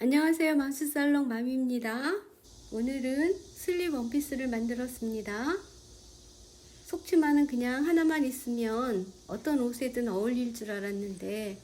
안녕하세요. 맘수살롱 맘입니다. 오늘은 슬립 원피스를 만들었습니다. 속치마는 그냥 하나만 있으면 어떤 옷에든 어울릴 줄 알았는데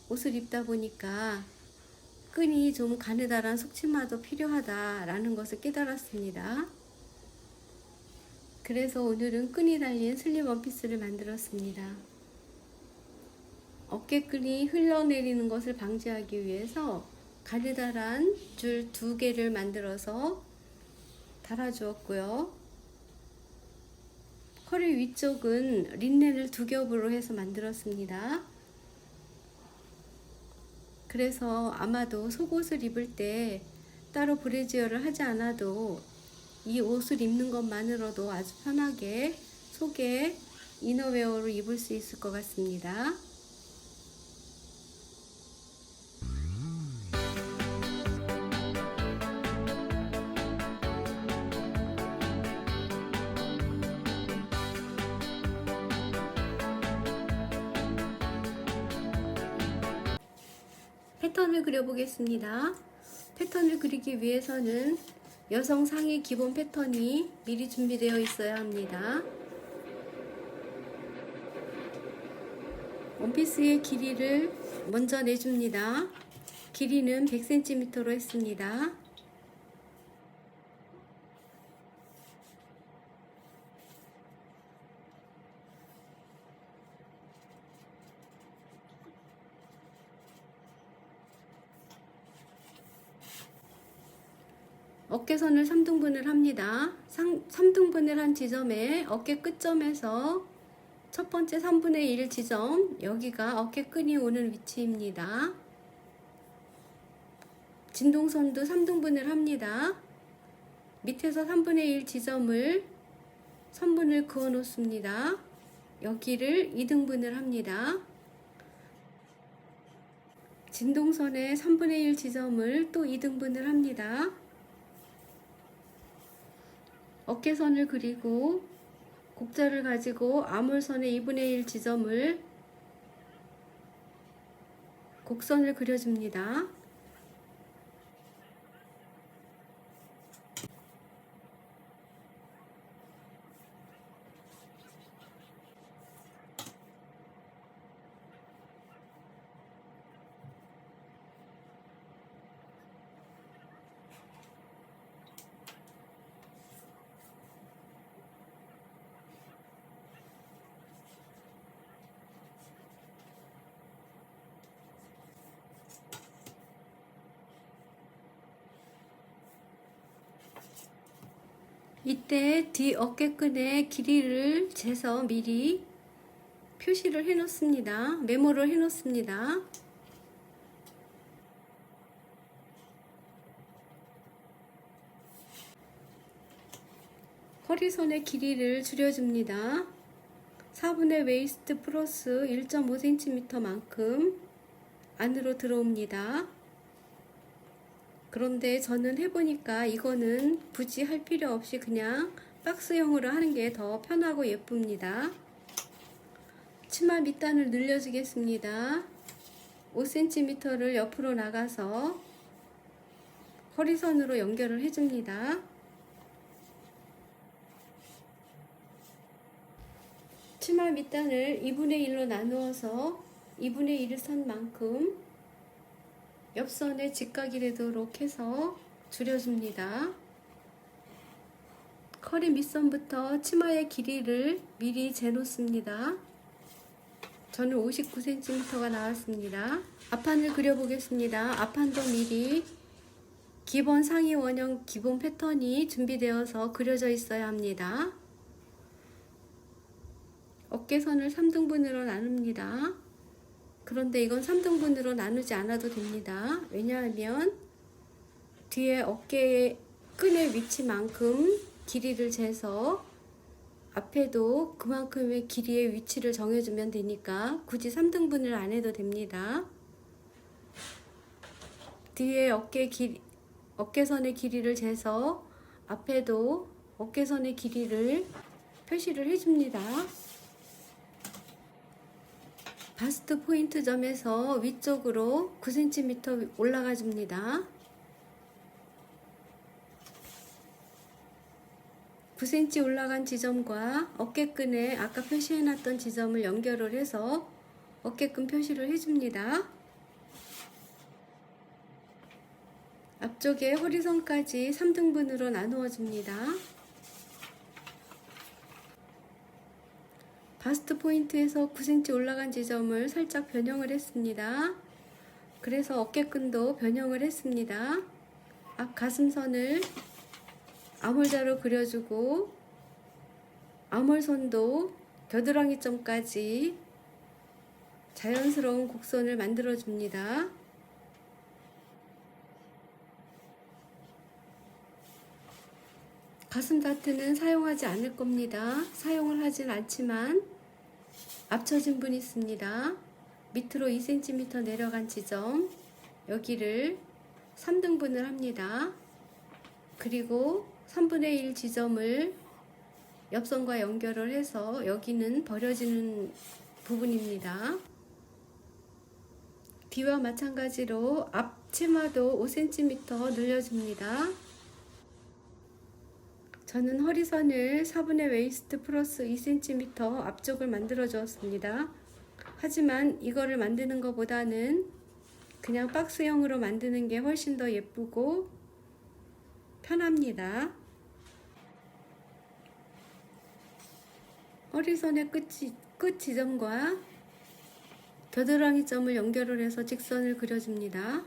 옷을 입다 보니까 끈이 좀 가느다란 속치마도 필요하다라는 것을 깨달았습니다. 그래서 오늘은 끈이 달린 슬립 원피스를 만들었습니다. 어깨끈이 흘러내리는 것을 방지하기 위해서 가느다란 줄 2개를 만들어서 달아주었고요. 허리 위쪽은 린넨을 2겹으로 해서 만들었습니다. 그래서 아마도 속옷을 입을 때 따로 브래지어를 하지 않아도 이 옷을 입는 것만으로도 아주 편하게 속에 이너웨어로 입을 수 있을 것 같습니다. 패턴을 그려보겠습니다. 패턴을 그리기 위해서는 여성 상의 기본 패턴이 미리 준비되어 있어야 합니다. 원피스의 길이를 먼저 내줍니다. 길이는 100cm로 했습니다. 어깨선을 3등분을 합니다. 3등분을 한 지점에 어깨 끝점에서 첫 번째 3분의 1 지점, 여기가 어깨끈이 오는 위치입니다. 진동선도 3등분을 합니다. 밑에서 3분의 1 지점을 선분을 그어 놓습니다. 여기를 2등분을 합니다. 진동선의 3분의 1 지점을 또 2등분을 합니다. 어깨선을 그리고 곡자를 가지고 아몰선의 2분의 1 지점을 곡선을 그려줍니다. 이때 뒤 어깨끈의 길이를 재서 미리 표시를 해 놓습니다. 메모를 해 놓습니다. 허리선의 길이를 줄여줍니다. 4분의 웨이스트 플러스 1.5cm 만큼 안으로 들어옵니다. 그런데 저는 해보니까 이거는 굳이 할 필요 없이 그냥 박스형으로 하는 게 더 편하고 예쁩니다. 치마 밑단을 늘려주겠습니다. 5cm를 옆으로 나가서 허리선으로 연결을 해줍니다. 치마 밑단을 2분의 1로 나누어서 2분의 1을 선 만큼 옆선에 직각이 되도록 해서 줄여줍니다. 허리 밑선부터 치마의 길이를 미리 재놓습니다. 저는 59cm가 나왔습니다. 앞판을 그려보겠습니다. 앞판도 미리 기본 상의 원형 기본 패턴이 준비되어서 그려져 있어야 합니다. 어깨선을 3등분으로 나눕니다. 그런데 이건 3등분으로 나누지 않아도 됩니다. 왜냐하면 뒤에 어깨의 끈의 위치만큼 길이를 재서 앞에도 그만큼의 길이의 위치를 정해주면 되니까 굳이 3등분을 안 해도 됩니다. 뒤에 어깨선의 길이를 재서 앞에도 어깨선의 길이를 표시를 해줍니다. 바스트 포인트 점에서 위쪽으로 9cm 올라가 줍니다. 9cm 올라간 지점과 어깨끈에 아까 표시해놨던 지점을 연결을 해서 어깨끈 표시를 해줍니다. 앞쪽에 허리선까지 3등분으로 나누어 줍니다. 바스트 포인트에서 9cm 올라간 지점을 살짝 변형을 했습니다. 그래서 어깨끈도 변형을 했습니다. 앞 가슴선을 암홀자로 그려주고 암홀선도 겨드랑이 점까지 자연스러운 곡선을 만들어 줍니다. 가슴 다트는 사용하지 않을 겁니다. 사용을 하진 않지만 앞처진 분이 있습니다. 밑으로 2cm 내려간 지점 여기를 3등분을 합니다. 그리고 3분의 1 지점을 옆선과 연결을 해서 여기는 버려지는 부분입니다. 뒤와 마찬가지로 앞 치마도 5cm 늘려줍니다. 저는 허리선을 4분의 웨이스트 플러스 2cm 앞쪽을 만들어 주었습니다. 하지만 이거를 만드는 것보다는 그냥 박스형으로 만드는 게 훨씬 더 예쁘고 편합니다. 허리선의 끝 지점과 겨드랑이 점을 연결을 해서 직선을 그려줍니다.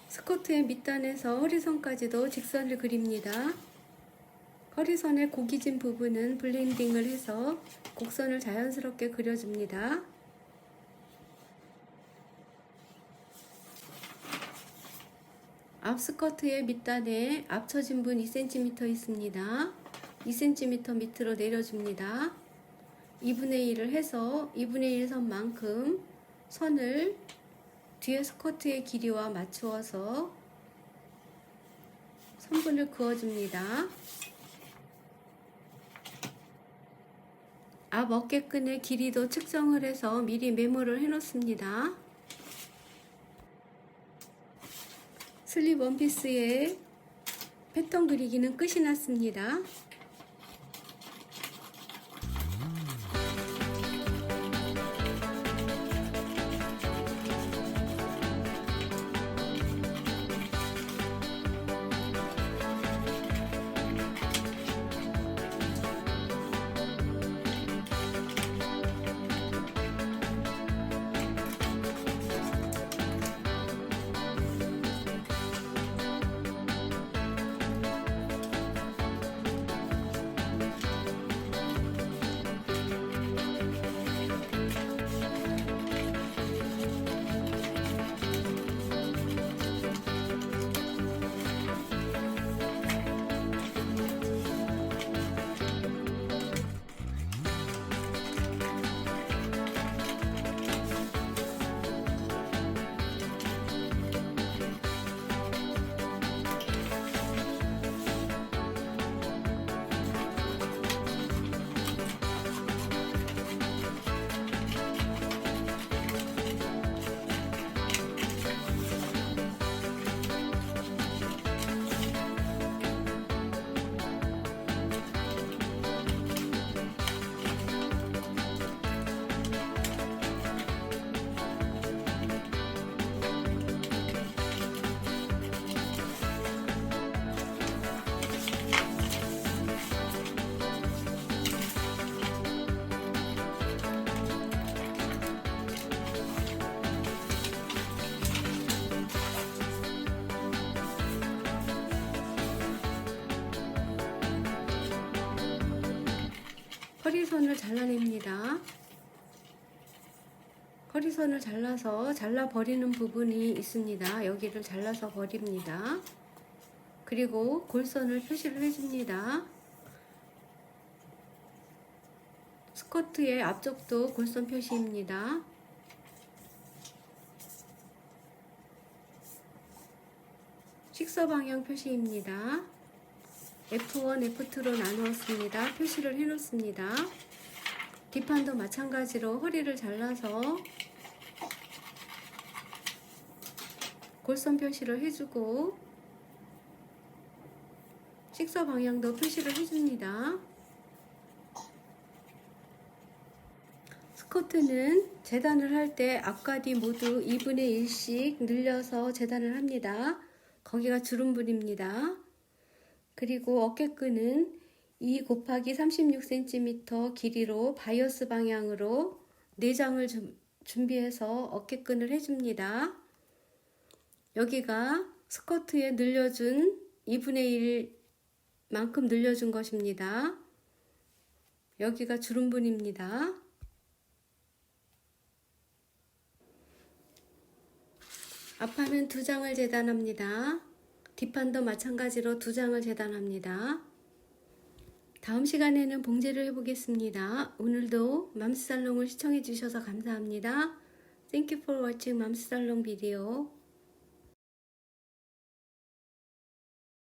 스커트의 밑단에서 허리선까지도 직선을 그립니다. 허리선의 고기진 부분은 블렌딩을 해서 곡선을 자연스럽게 그려줍니다. 앞 스커트의 밑단에 앞처진 분 2cm 있습니다. 2cm 밑으로 내려줍니다. 2분의 1을 해서 2분의 1 선만큼 선을 뒤에 스커트의 길이와 맞추어서 선분을 그어줍니다. 앞 어깨끈의 길이도 측정을 해서 미리 메모를 해 놓습니다. 슬립 원피스의 패턴 그리기는 끝이 났습니다. 허리선을 잘라냅니다. 허리선을 잘라서 잘라버리는 부분이 있습니다. 여기를 잘라서 버립니다. 그리고 골선을 표시를 해줍니다. 스커트의 앞쪽도 골선 표시입니다. 식서 방향 표시입니다. F1, F2로 나누었습니다. 표시를 해놓습니다. 뒷판도 마찬가지로 허리를 잘라서 골선 표시를 해주고 식서 방향도 표시를 해줍니다. 스커트는 재단을 할 때 앞과 뒤 모두 2분의 1씩 늘려서 재단을 합니다. 거기가 주름부리입니다. 그리고 어깨끈은 2 곱하기 36cm 길이로 바이어스 방향으로 4장을 준비해서 어깨끈을 해줍니다. 여기가 스커트에 늘려준 2분의 1만큼 늘려준 것입니다. 여기가 주름부리입니다. 앞판은 2장을 재단합니다. 뒷판도 마찬가지로 2장을 재단합니다. 다음 시간에는 봉제를 해보겠습니다. 오늘도 맘스살롱을 시청해 주셔서 감사합니다. Thank you for watching 맘스살롱 video.